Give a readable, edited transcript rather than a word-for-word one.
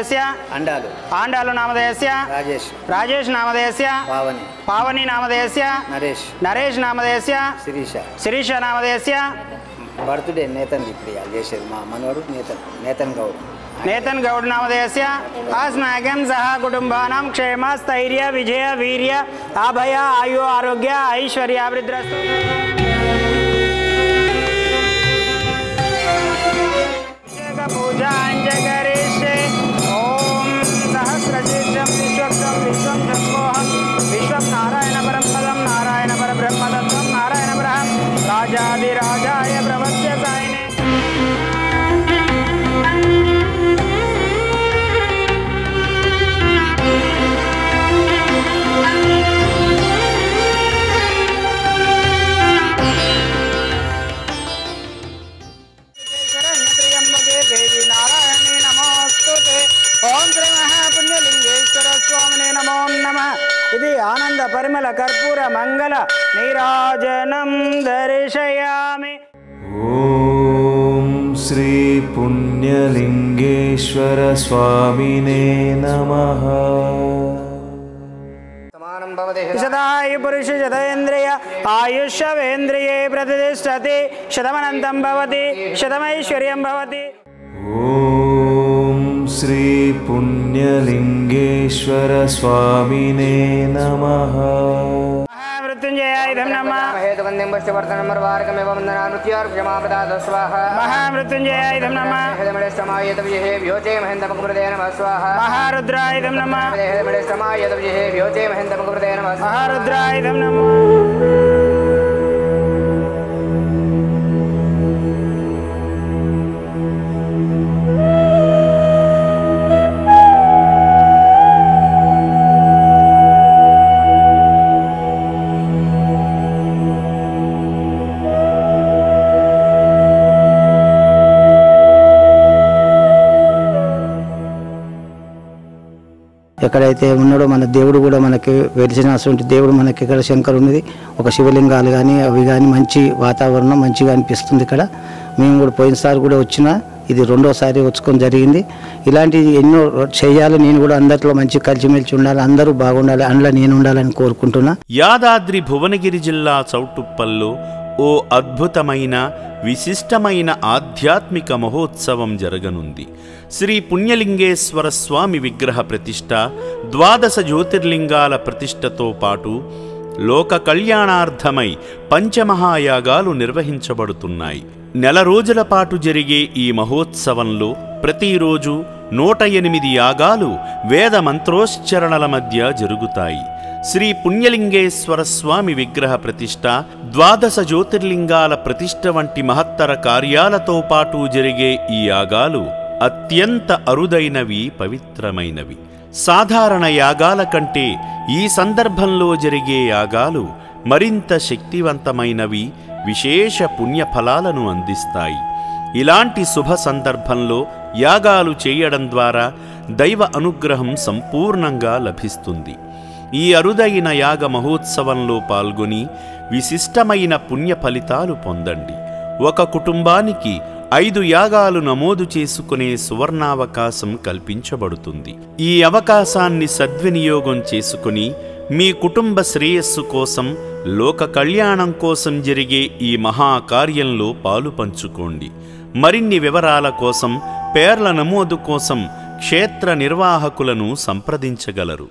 నామధేయస్య అండాలు Andal నామధేయస్య Rajesh Rajesh నామధేయస్య Pavani Pavani నామధేయస్య Naresh Naresh నామధేయస్య Sirisha Sirisha నామధేయస్య birthday Nathan ఇప్పుడు ఇవాళ చేసేది మా మనవడు నేతన్ గౌడ్ నేతన్ గౌడ్ నామధేయస్య अस्माकं सह कुटुंबानां क्षेम स्थैर्य विजय वीर्य अभय आयु आरोग्य ऐश्वर्याभिवृद्धिरस्तु। पूजाञ्च करिष्ये ओम सहस्रशीर्षं विश्वक्तं विश्वं शम्भोऽहं विश्वं नारायण परं पदं नारायण परब्रह्मतत्त्वं नारायण परं राजाधिराजाय प्रवस्य सायिने। ओम श्री महापुण्यलिंगेश्वर स्वामिने नमो नमः। इति आनंद परिमल कर्पूर मंगल नीराजनं दर्शयामि। ओम श्री पुण्यलिंगेश्वर स्वामिने नमः। शतायु पुरुष शतेन्द्रिय आयुष्यवेन्द्रिये प्रतिष्ठति शतमनन्तं भवति शतमैश्वर्यं भवति। श्री पुण्यलिंगेश्वर स्वामिने नमः। महामृत्युंजयाय नमः। हेतुवन्दिं पुष्टिवर्धनमर्वार्कमेव वन्दनानुत्यार्घ्यमापदात स्वाहा। महामृत्युंजयाय नमः। हेतुमणिष्टमाय तविहे व्योचे महेन्द्रमुखप्रदे नमः स्वाहा। महारुद्राय नमः। हेतुमणिष्टमाय तविहे व्योचे महेन्द्रमुखप्रदे नमः स्वाहा। महारुद्राय नमः। ఎక్కడైతే ఉన్నాడో మన దేవుడు కూడా మనకి వెలిసినటువంటి దేవుడు మనకి ఇక్కడ శంకరునిది ఒక శివలింగాలు కానీ అవి కానీ మంచి వాతావరణం మంచిగా అనిపిస్తుంది ఇక్కడ. మేము కూడా పోయినసారి కూడా వచ్చినా ఇది రెండోసారి వచ్చుకొని జరిగింది. ఇలాంటివి ఎన్నో చేయాలి. నేను కూడా అందరిలో మంచి కలిసిమెలిసి ఉండాలి, అందరూ బాగుండాలి, అందులో నేను ఉండాలని కోరుకుంటున్నా. యాదాద్రి భువనగిరి జిల్లా చౌటుప్పల్లో ఓ అద్భుతమైన విశిష్టమైన ఆధ్యాత్మిక మహోత్సవం జరగనుంది. శ్రీ పుణ్యలింగేశ్వర స్వామి విగ్రహ ప్రతిష్ఠ, 12 జ్యోతిర్లింగాల ప్రతిష్ఠతో పాటు లోక కళ్యాణార్థమై పంచమహాయాగాలు నిర్వహించబడుతున్నాయి. నెల రోజుల పాటు జరిగే ఈ మహోత్సవంలో ప్రతిరోజు 108 యాగాలు వేద మంత్రోచ్చరణల మధ్య జరుగుతాయి. శ్రీ పుణ్యలింగేశ్వర స్వామి విగ్రహ ప్రతిష్ఠ, 12 జ్యోతిర్లింగాల ప్రతిష్ఠ వంటి మహత్తర కార్యాలతో పాటు జరిగే ఈ యాగాలు అత్యంత అరుదైనవి, పవిత్రమైనవి. సాధారణ యాగాల కంటే ఈ సందర్భంలో జరిగే యాగాలు మరింత శక్తివంతమైనవి, విశేష పుణ్యఫలాలను అందిస్తాయి. ఇలాంటి శుభ సందర్భంలో యాగాలు చేయడం ద్వారా దైవ అనుగ్రహం సంపూర్ణంగా లభిస్తుంది. ఈ అరుదైన యాగ మహోత్సవంలో పాల్గొని విశిష్టమైన పుణ్య ఫలితాలు పొందండి. ఒక కుటుంబానికి 5 యాగాలు నమోదు చేసుకునే సువర్ణావకాశం కల్పించబడుతుంది. ఈ అవకాశాన్ని సద్వినియోగం చేసుకుని మీ కుటుంబ శ్రేయస్సు కోసం, లోక కళ్యాణం కోసం జరిగే ఈ మహాకార్యంలో పాలు పంచుకోండి. మరిన్ని వివరాల కోసం, పేర్ల నమోదు కోసం క్షేత్ర నిర్వాహకులను సంప్రదించగలరు.